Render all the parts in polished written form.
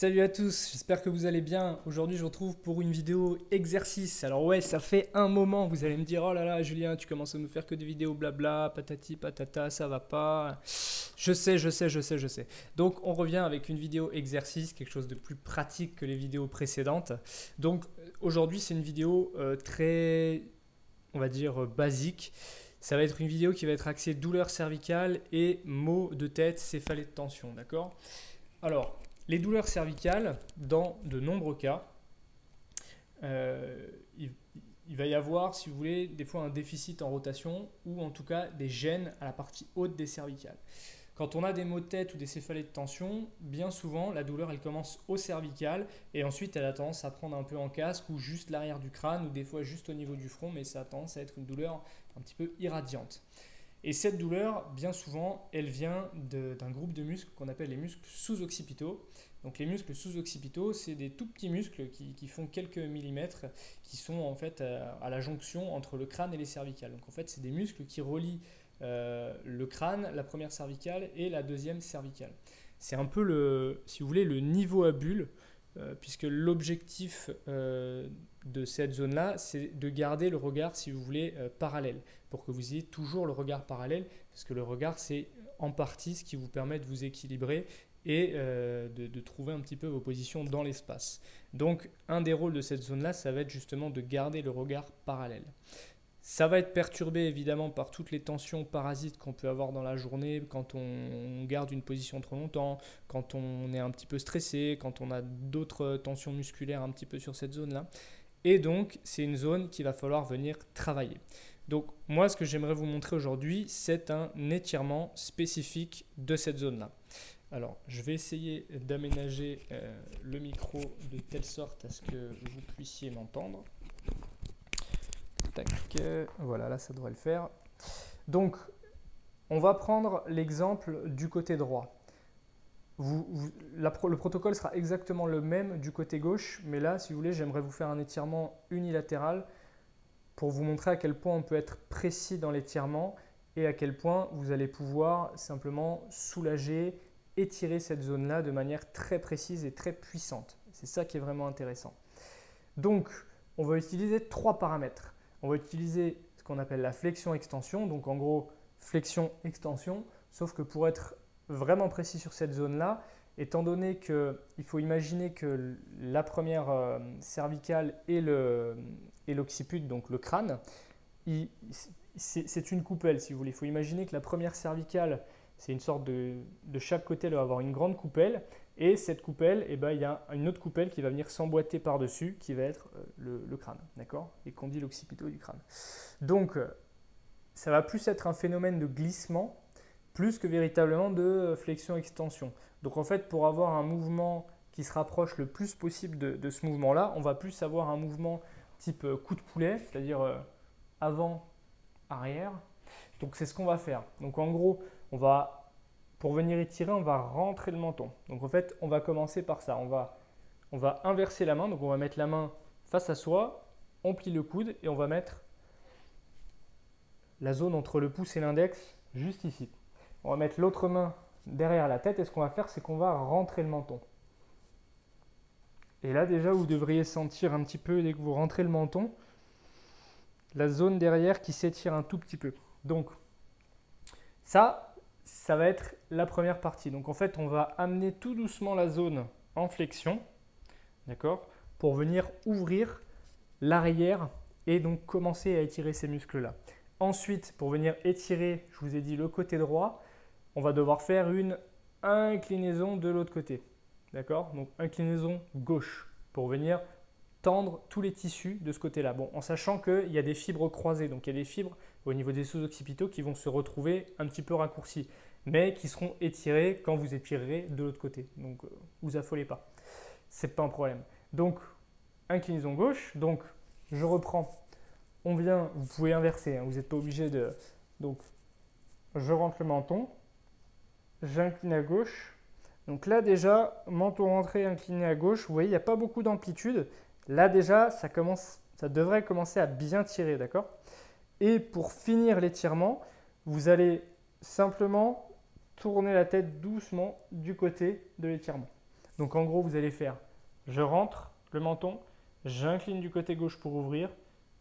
Salut à tous, j'espère que vous allez bien. Aujourd'hui, je vous retrouve pour une vidéo exercice. Alors ouais, ça fait un moment, vous allez me dire, oh là là, Julien, tu commences à nous faire que des vidéos blabla, patati patata, ça va pas. Je sais. Donc, on revient avec une vidéo exercice, quelque chose de plus pratique que les vidéos précédentes. Donc, aujourd'hui, c'est une vidéo très, on va dire, basique. Ça va être une vidéo qui va être axée douleur cervicale et maux de tête, céphalée de tension, d'accord? Alors, les douleurs cervicales, dans de nombreux cas, euh, il, il va y avoir, si vous voulez, des fois un déficit en rotation ou en tout cas des gênes à la partie haute des cervicales. Quand on a des maux de tête ou des céphalées de tension, bien souvent, la douleur, elle commence au cervical et ensuite, elle a tendance à prendre un peu en casque ou juste l'arrière du crâne ou des fois juste au niveau du front, mais ça a tendance à être une douleur un petit peu irradiante. Et cette douleur, bien souvent, elle vient d'un groupe de muscles qu'on appelle les muscles sous-occipitaux. Donc les muscles sous-occipitaux, c'est des tout petits muscles qui font quelques millimètres, qui sont en fait à la jonction entre le crâne et les cervicales. Donc en fait, c'est des muscles qui relient le crâne, la première cervicale et la deuxième cervicale. C'est un peu si vous voulez, le niveau à bulle, puisque l'objectif de cette zone-là, c'est de garder le regard, si vous voulez, parallèle, pour que vous ayez toujours le regard parallèle, parce que le regard, c'est en partie ce qui vous permet de vous équilibrer et de trouver un petit peu vos positions dans l'espace. Donc, un des rôles de cette zone-là, ça va être justement de garder le regard parallèle. Ça va être perturbé évidemment par toutes les tensions parasites qu'on peut avoir dans la journée quand on garde une position trop longtemps, quand on est un petit peu stressé, quand on a d'autres tensions musculaires un petit peu sur cette zone-là. Et donc, c'est une zone qu'il va falloir venir travailler. Donc, moi, ce que j'aimerais vous montrer aujourd'hui, c'est un étirement spécifique de cette zone-là. Alors, je vais essayer d'aménager le micro de telle sorte à ce que vous puissiez m'entendre. Tac, voilà, là, ça devrait le faire. Donc, on va prendre l'exemple du côté droit. Le protocole sera exactement le même du côté gauche, mais là, si vous voulez, j'aimerais vous faire un étirement unilatéral pour vous montrer à quel point on peut être précis dans l'étirement et à quel point vous allez pouvoir simplement soulager, étirer cette zone-là de manière très précise et très puissante. C'est ça qui est vraiment intéressant. Donc, on va utiliser trois paramètres. On va utiliser ce qu'on appelle la flexion-extension, donc en gros, flexion-extension, sauf que pour être vraiment précis sur cette zone-là, étant donné qu'il faut imaginer que la première cervicale et l'occiput, donc le crâne, c'est une coupelle si vous voulez. Il faut imaginer que la première cervicale, c'est une sorte de chaque côté, elle va avoir une grande coupelle. Et cette coupelle, eh ben, il y a une autre coupelle qui va venir s'emboîter par-dessus, qui va être le crâne, d'accord? Et qu'on dit l'occipito du crâne. Donc, ça va plus être un phénomène de glissement, plus que véritablement de flexion-extension. Donc, en fait, pour avoir un mouvement qui se rapproche le plus possible de ce mouvement-là, on va plus avoir un mouvement type coup de poulet, c'est-à-dire avant-arrière. Donc, c'est ce qu'on va faire. Donc, en gros, pour venir étirer, on va rentrer le menton. Donc en fait, on va commencer par ça. On va inverser la main. Donc on va mettre la main face à soi, on plie le coude et on va mettre la zone entre le pouce et l'index juste ici. On va mettre l'autre main derrière la tête et ce qu'on va faire, c'est qu'on va rentrer le menton. Et là déjà, vous devriez sentir un petit peu, dès que vous rentrez le menton, la zone derrière qui s'étire un tout petit peu. Donc ça va être la première partie. Donc en fait, on va amener tout doucement la zone en flexion, d'accord, pour venir ouvrir l'arrière et donc commencer à étirer ces muscles-là. Ensuite, pour venir étirer, je vous ai dit le côté droit, on va devoir faire une inclinaison de l'autre côté, d'accord? Donc inclinaison gauche pour venir tendre tous les tissus de ce côté-là. Bon, en sachant qu'il y a des fibres croisées, donc il y a des fibres au niveau des sous-occipitaux qui vont se retrouver un petit peu raccourcis, mais qui seront étirées quand vous étirerez de l'autre côté. Donc, vous affolez pas, c'est pas un problème. Donc, inclinaison gauche. Donc, je reprends. On vient, vous pouvez inverser, hein, vous n'êtes pas obligé de. Donc, je rentre le menton, j'incline à gauche. Donc là déjà, menton rentré, incliné à gauche, vous voyez, il n'y a pas beaucoup d'amplitude. Là déjà, ça devrait commencer à bien tirer, d'accord? Et pour finir l'étirement, vous allez simplement tourner la tête doucement du côté de l'étirement. Donc en gros, vous allez faire, je rentre le menton, j'incline du côté gauche pour ouvrir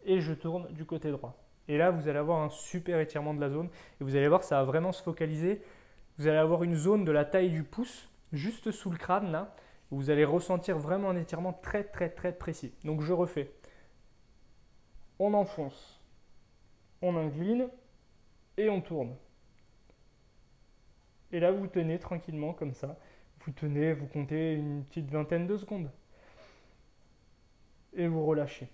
et je tourne du côté droit. Et là, vous allez avoir un super étirement de la zone et vous allez voir que ça va vraiment se focaliser. Vous allez avoir une zone de la taille du pouce, juste sous le crâne là, où vous allez ressentir vraiment un étirement très très très précis. Donc je refais. On enfonce, on incline et on tourne. Et là, vous tenez tranquillement comme ça. Vous tenez, vous comptez une petite vingtaine de secondes. Et vous relâchez.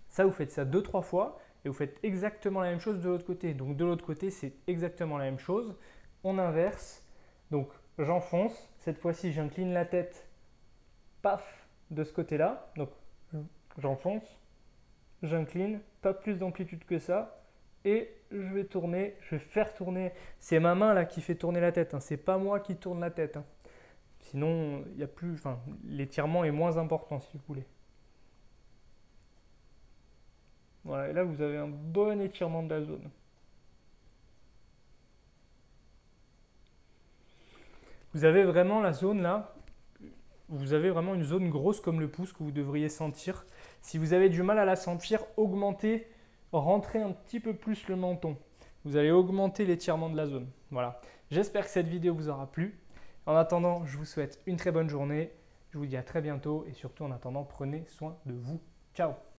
Ça, vous faites ça 2-3 fois et vous faites exactement la même chose de l'autre côté. Donc de l'autre côté, c'est exactement la même chose. On inverse. Donc j'enfonce. Cette fois-ci, j'incline la tête. Paf, de ce côté-là. Donc j'enfonce. J'incline. Pas plus d'amplitude que ça. Et je vais tourner. Je vais faire tourner. C'est ma main là qui fait tourner la tête. Hein. C'est pas moi qui tourne la tête. Hein. Sinon, il y a plus. Enfin, l'étirement est moins important si vous voulez. Voilà, et là vous avez un bon étirement de la zone. Vous avez vraiment la zone là, vous avez vraiment une zone grosse comme le pouce que vous devriez sentir. Si vous avez du mal à la sentir, augmentez, rentrez un petit peu plus le menton. Vous allez augmenter l'étirement de la zone. Voilà, j'espère que cette vidéo vous aura plu. En attendant, je vous souhaite une très bonne journée. Je vous dis à très bientôt et surtout en attendant, prenez soin de vous. Ciao!